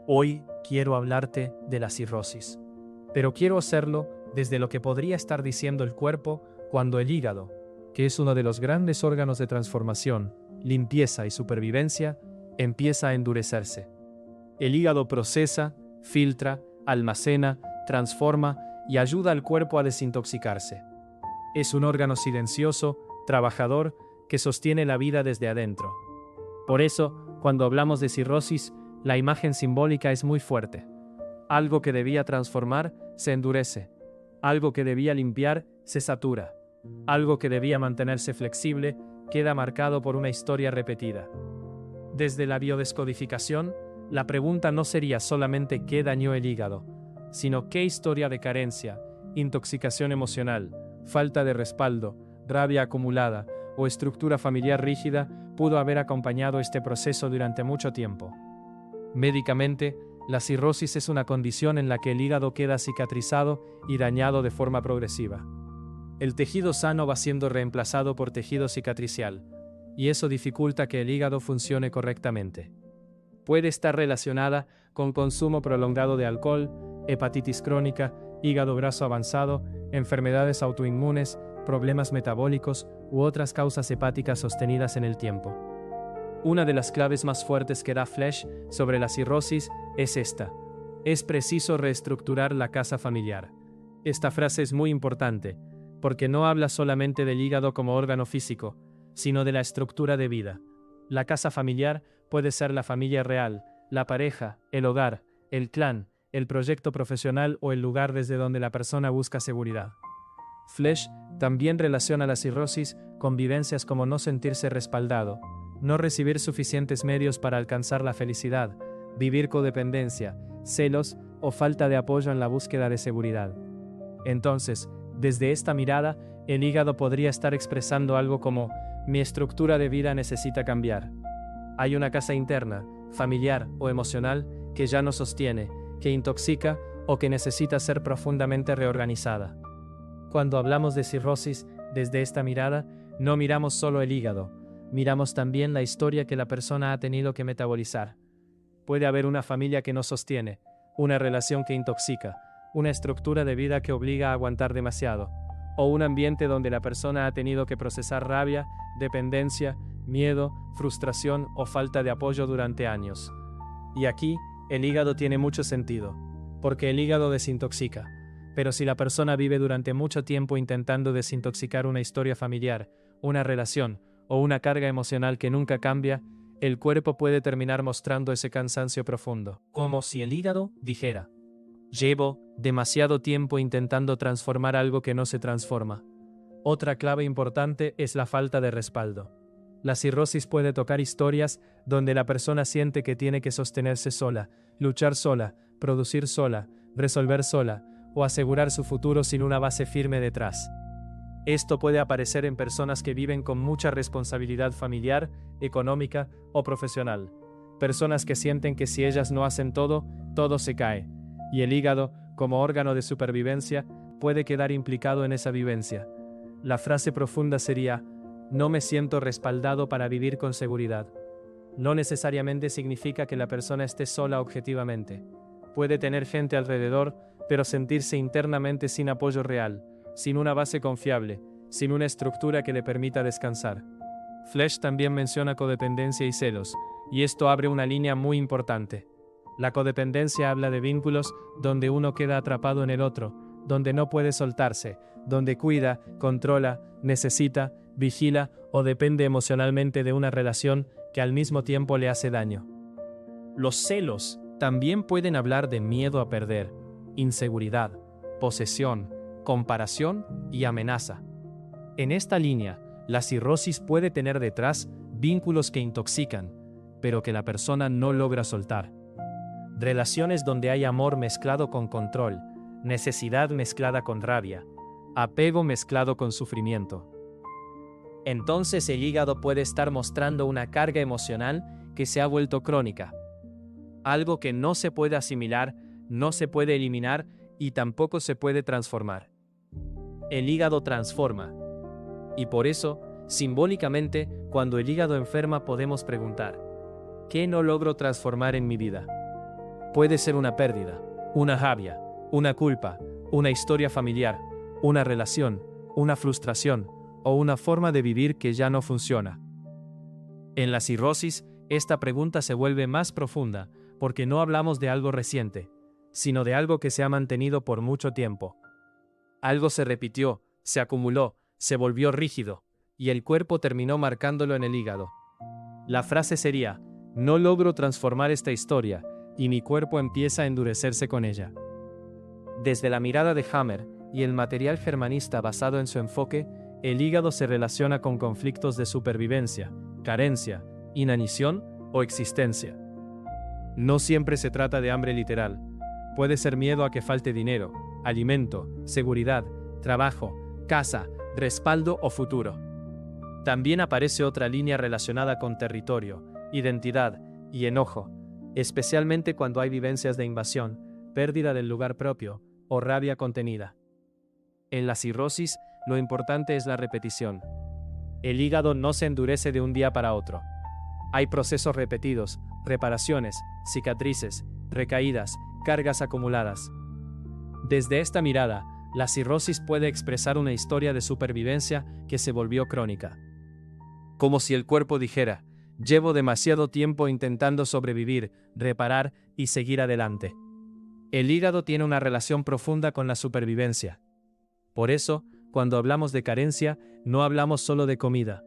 Hoy quiero hablarte de la cirrosis, pero quiero hacerlo desde lo que podría estar diciendo el cuerpo cuando el hígado, que es uno de los grandes órganos de transformación, limpieza y supervivencia, empieza a endurecerse. El hígado procesa, filtra, almacena, transforma y ayuda al cuerpo a desintoxicarse. Es un órgano silencioso, trabajador, que sostiene la vida desde adentro. Por eso, cuando hablamos de cirrosis, la imagen simbólica es muy fuerte. Algo que debía transformar se endurece. Algo que debía limpiar se satura. Algo que debía mantenerse flexible queda marcado por una historia repetida. Desde la biodescodificación, la pregunta no sería solamente qué dañó el hígado, sino qué historia de carencia, intoxicación emocional, falta de respaldo, rabia acumulada o estructura familiar rígida pudo haber acompañado este proceso durante mucho tiempo. Médicamente, la cirrosis es una condición en la que el hígado queda cicatrizado y dañado de forma progresiva. El tejido sano va siendo reemplazado por tejido cicatricial, y eso dificulta que el hígado funcione correctamente. Puede estar relacionada con consumo prolongado de alcohol, hepatitis crónica, hígado graso avanzado, enfermedades autoinmunes, problemas metabólicos u otras causas hepáticas sostenidas en el tiempo. Una de las claves más fuertes que da Flesch sobre la cirrosis es esta: es preciso reestructurar la casa familiar. Esta frase es muy importante, porque no habla solamente del hígado como órgano físico, sino de la estructura de vida. La casa familiar puede ser la familia real, la pareja, el hogar, el clan, el proyecto profesional o el lugar desde donde la persona busca seguridad. Flesch también relaciona la cirrosis con vivencias como no sentirse respaldado, no recibir suficientes medios para alcanzar la felicidad, vivir codependencia, celos o falta de apoyo en la búsqueda de seguridad. Entonces, desde esta mirada, el hígado podría estar expresando algo como: mi estructura de vida necesita cambiar. Hay una casa interna, familiar o emocional que ya no sostiene, que intoxica o que necesita ser profundamente reorganizada. Cuando hablamos de cirrosis, desde esta mirada, no miramos solo el hígado, miramos también la historia que la persona ha tenido que metabolizar. Puede haber una familia que no sostiene, una relación que intoxica, una estructura de vida que obliga a aguantar demasiado, o un ambiente donde la persona ha tenido que procesar rabia, dependencia, miedo, frustración o falta de apoyo durante años. Y aquí, el hígado tiene mucho sentido, porque el hígado desintoxica. Pero si la persona vive durante mucho tiempo intentando desintoxicar una historia familiar, una relación o una carga emocional que nunca cambia, el cuerpo puede terminar mostrando ese cansancio profundo. Como si el hígado dijera: llevo demasiado tiempo intentando transformar algo que no se transforma. Otra clave importante es la falta de respaldo. La cirrosis puede tocar historias donde la persona siente que tiene que sostenerse sola, luchar sola, producir sola, resolver sola, o asegurar su futuro sin una base firme detrás. Esto puede aparecer en personas que viven con mucha responsabilidad familiar, económica o profesional. Personas que sienten que si ellas no hacen todo, todo se cae. Y el hígado, como órgano de supervivencia, puede quedar implicado en esa vivencia. La frase profunda sería: no me siento respaldado para vivir con seguridad. No necesariamente significa que la persona esté sola objetivamente. Puede tener gente alrededor, pero sentirse internamente sin apoyo real, sin una base confiable, sin una estructura que le permita descansar. Flesch también menciona codependencia y celos, y esto abre una línea muy importante. La codependencia habla de vínculos donde uno queda atrapado en el otro, donde no puede soltarse, donde cuida, controla, necesita, vigila o depende emocionalmente de una relación que al mismo tiempo le hace daño. Los celos también pueden hablar de miedo a perder, inseguridad, posesión, comparación y amenaza. En esta línea, la cirrosis puede tener detrás vínculos que intoxican, pero que la persona no logra soltar. Relaciones donde hay amor mezclado con control, necesidad mezclada con rabia, apego mezclado con sufrimiento. Entonces el hígado puede estar mostrando una carga emocional que se ha vuelto crónica. Algo que no se puede asimilar, no se puede eliminar y tampoco se puede transformar. El hígado transforma. Y por eso, simbólicamente, cuando el hígado enferma podemos preguntar: ¿qué no logro transformar en mi vida? Puede ser una pérdida, una rabia, una culpa, una historia familiar, una relación, una frustración o una forma de vivir que ya no funciona. En la cirrosis, esta pregunta se vuelve más profunda porque no hablamos de algo reciente, sino de algo que se ha mantenido por mucho tiempo. Algo se repitió, se acumuló, se volvió rígido, y el cuerpo terminó marcándolo en el hígado. La frase sería: no logro transformar esta historia, y mi cuerpo empieza a endurecerse con ella. Desde la mirada de Hammer y el material germanista basado en su enfoque, el hígado se relaciona con conflictos de supervivencia, carencia, inanición o existencia. No siempre se trata de hambre literal. Puede ser miedo a que falte dinero, alimento, seguridad, trabajo, casa, respaldo o futuro. También aparece otra línea relacionada con territorio, identidad y enojo, especialmente cuando hay vivencias de invasión, pérdida del lugar propio o rabia contenida. En la cirrosis, lo importante es la repetición. El hígado no se endurece de un día para otro. Hay procesos repetidos, reparaciones, cicatrices, recaídas, cargas acumuladas. Desde esta mirada, la cirrosis puede expresar una historia de supervivencia que se volvió crónica. Como si el cuerpo dijera: llevo demasiado tiempo intentando sobrevivir, reparar y seguir adelante. El hígado tiene una relación profunda con la supervivencia. Por eso, cuando hablamos de carencia, no hablamos solo de comida.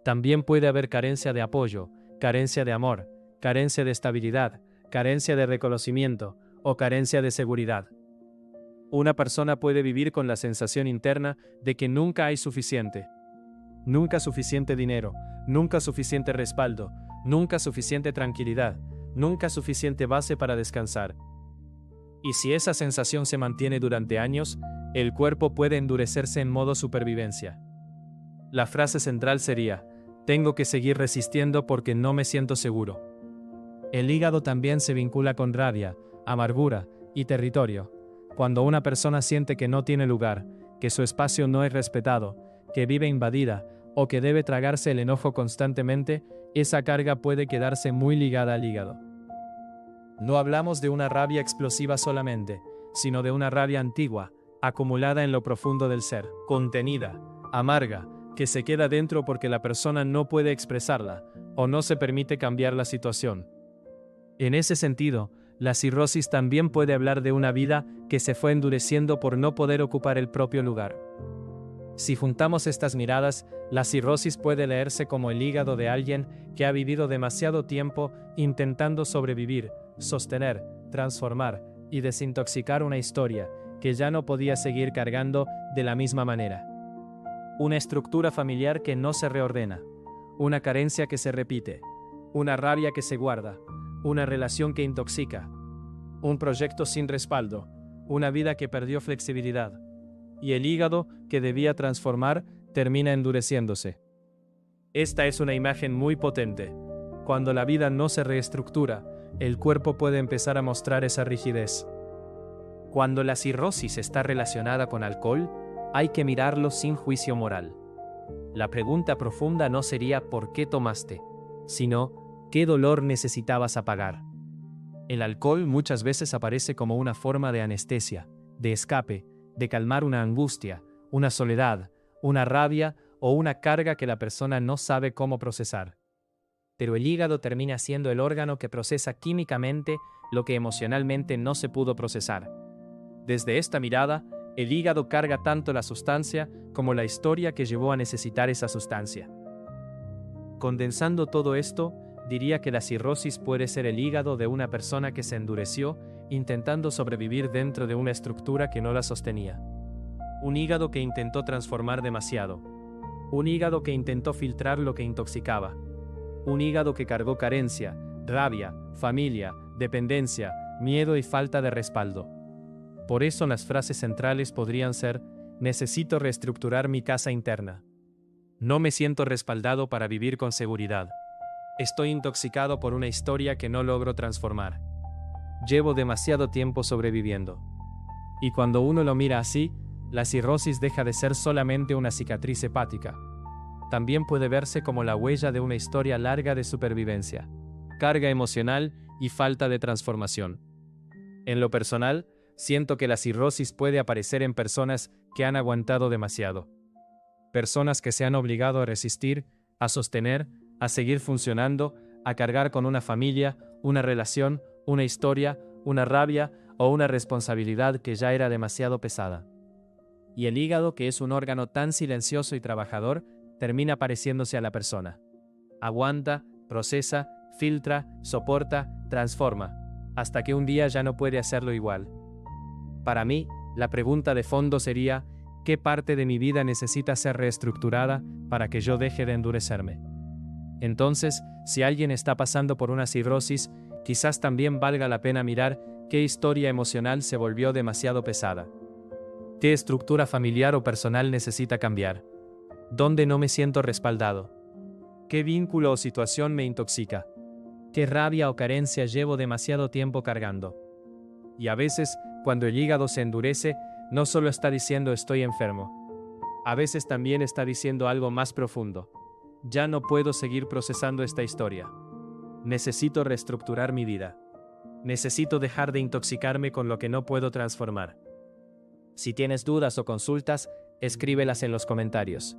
También puede haber carencia de apoyo, carencia de amor, carencia de estabilidad, carencia de reconocimiento o carencia de seguridad. Una persona puede vivir con la sensación interna de que nunca hay suficiente. Nunca suficiente dinero, nunca suficiente respaldo, nunca suficiente tranquilidad, nunca suficiente base para descansar. Y si esa sensación se mantiene durante años, el cuerpo puede endurecerse en modo supervivencia. La frase central sería: tengo que seguir resistiendo porque no me siento seguro. El hígado también se vincula con rabia, amargura y territorio. Cuando una persona siente que no tiene lugar, que su espacio no es respetado, que vive invadida o que debe tragarse el enojo constantemente, esa carga puede quedarse muy ligada al hígado. No hablamos de una rabia explosiva solamente, sino de una rabia antigua, acumulada en lo profundo del ser, contenida, amarga, que se queda dentro porque la persona no puede expresarla o no se permite cambiar la situación. En ese sentido, la cirrosis también puede hablar de una vida que se fue endureciendo por no poder ocupar el propio lugar. Si juntamos estas miradas, la cirrosis puede leerse como el hígado de alguien que ha vivido demasiado tiempo intentando sobrevivir, sostener, transformar y desintoxicar una historia que ya no podía seguir cargando de la misma manera. Una estructura familiar que no se reordena, una carencia que se repite, una rabia que se guarda, una relación que intoxica, un proyecto sin respaldo, una vida que perdió flexibilidad, y el hígado que debía transformar termina endureciéndose. Esta es una imagen muy potente. Cuando la vida no se reestructura, el cuerpo puede empezar a mostrar esa rigidez. Cuando la cirrosis está relacionada con alcohol, hay que mirarlo sin juicio moral. La pregunta profunda no sería ¿por qué tomaste?, sino ¿qué dolor necesitabas apagar? El alcohol muchas veces aparece como una forma de anestesia, de escape, de calmar una angustia, una soledad, una rabia o una carga que la persona no sabe cómo procesar. Pero el hígado termina siendo el órgano que procesa químicamente lo que emocionalmente no se pudo procesar. Desde esta mirada, el hígado carga tanto la sustancia como la historia que llevó a necesitar esa sustancia. Condensando todo esto, diría que la cirrosis puede ser el hígado de una persona que se endureció intentando sobrevivir dentro de una estructura que no la sostenía. Un hígado que intentó transformar demasiado. Un hígado que intentó filtrar lo que intoxicaba. Un hígado que cargó carencia, rabia, familia, dependencia, miedo y falta de respaldo. Por eso las frases centrales podrían ser: necesito reestructurar mi casa interna. No me siento respaldado para vivir con seguridad. Estoy intoxicado por una historia que no logro transformar. Llevo demasiado tiempo sobreviviendo. Y cuando uno lo mira así, la cirrosis deja de ser solamente una cicatriz hepática. También puede verse como la huella de una historia larga de supervivencia, carga emocional y falta de transformación. En lo personal, siento que la cirrosis puede aparecer en personas que han aguantado demasiado. Personas que se han obligado a resistir, a sostener, a seguir funcionando, a cargar con una familia, una relación, una historia, una rabia o una responsabilidad que ya era demasiado pesada. Y el hígado, que es un órgano tan silencioso y trabajador, termina pareciéndose a la persona. Aguanta, procesa, filtra, soporta, transforma, hasta que un día ya no puede hacerlo igual. Para mí, la pregunta de fondo sería, ¿qué parte de mi vida necesita ser reestructurada para que yo deje de endurecerme? Entonces, si alguien está pasando por una cirrosis, quizás también valga la pena mirar qué historia emocional se volvió demasiado pesada. ¿Qué estructura familiar o personal necesita cambiar? ¿Dónde no me siento respaldado? ¿Qué vínculo o situación me intoxica? ¿Qué rabia o carencia llevo demasiado tiempo cargando? Y a veces, cuando el hígado se endurece, no solo está diciendo estoy enfermo. A veces también está diciendo algo más profundo. Ya no puedo seguir procesando esta historia. Necesito reestructurar mi vida. Necesito dejar de intoxicarme con lo que no puedo transformar. Si tienes dudas o consultas, escríbelas en los comentarios.